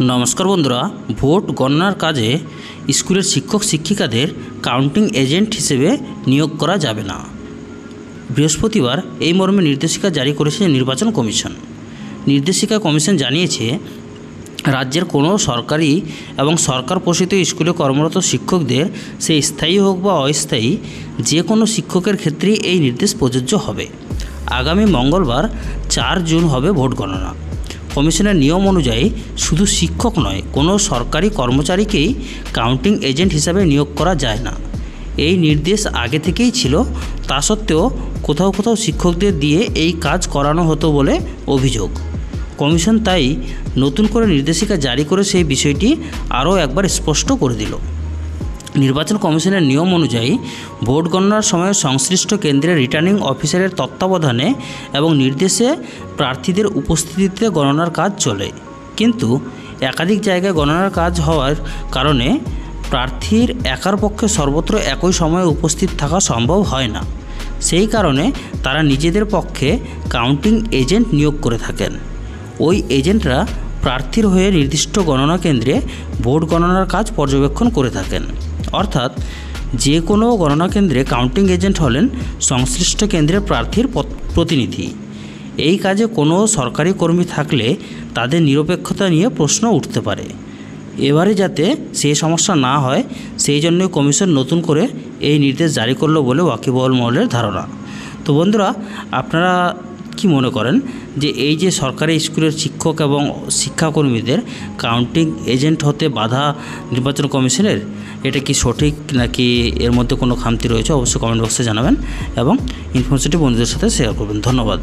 নমস্কার বন্ধুরা, ভোট গণনার কাজে স্কুলের শিক্ষক শিক্ষিকাদের কাউন্টিং এজেন্ট হিসেবে নিয়োগ করা যাবে না। বৃহস্পতিবার এই মর্মে নির্দেশিকা জারি করেছে নির্বাচন কমিশন। নির্দেশিকা কমিশন জানিয়েছে, রাজ্যের কোনো সরকারি এবং সরকার পোষিত স্কুলে কর্মরত শিক্ষকদের, সে স্থায়ী হোক বা অস্থায়ী, যে কোনো শিক্ষকের ক্ষেত্রেই এই নির্দেশ প্রযোজ্য হবে। আগামী মঙ্গলবার 4 জুন হবে ভোট গণনা। কমিশনের নিয়ম অনুযায়ী শুধু শিক্ষক নয়, কোনো সরকারি কর্মচারীকেই কাউন্টিং এজেন্ট হিসাবে নিয়োগ করা যায় না। এই নির্দেশ আগে থেকেই ছিল, তা সত্ত্বেও কোথাও কোথাও শিক্ষকদের দিয়ে এই কাজ করানো হতো বলে অভিযোগ। কমিশন তাই নতুন করে নির্দেশিকা জারি করে সেই বিষয়টি আরও একবার স্পষ্ট করে দিল। নির্বাচন কমিশনের নিয়ম অনুযায়ী ভোট গণনার সময় সংশ্লিষ্ট কেন্দ্রের রিটার্নিং অফিসারের তত্ত্বাবধানে এবং নির্দেশে প্রার্থীদের উপস্থিতিতে গণনার কাজ চলে। কিন্তু একাধিক জায়গায় গণনার কাজ হওয়ার কারণে প্রার্থীর একার পক্ষে সর্বত্র একই সময়ে উপস্থিত থাকা সম্ভব হয় না। সেই কারণে তারা নিজেদের পক্ষে কাউন্টিং এজেন্ট নিয়োগ করে থাকেন। ওই এজেন্টরা প্রার্থীর হয়ে নির্দিষ্ট গণনা কেন্দ্রে ভোট গণনার কাজ পর্যবেক্ষণ করে থাকেন। অর্থাৎ যে কোনো গণনা কেন্দ্রে কাউন্টিং এজেন্ট হলেন সংশ্লিষ্ট কেন্দ্রের প্রার্থীর প্রতিনিধি। এই কাজে কোনো সরকারি কর্মী থাকলে তাদের নিরপেক্ষতা নিয়ে প্রশ্ন উঠতে পারে। এবারে যাতে সেই সমস্যা না হয়, সেই জন্যই কমিশন নতুন করে এই নির্দেশ জারি করলো বলে ওয়াকিবহাল মহলের ধারণা। তো বন্ধুরা, আপনারা কি মনে করেন যে এই যে সরকারি স্কুলের শিক্ষক এবং শিক্ষাকর্মীদের কাউন্টিং এজেন্ট হতে বাধা নির্বাচন কমিশনের, এটা কি সঠিক নাকি এর মধ্যে কোনো খামতি রয়েছে? অবশ্যই কমেন্ট বক্সে জানাবেন এবং ইনফরমেশনটি বন্ধুদের সাথে শেয়ার করবেন। ধন্যবাদ।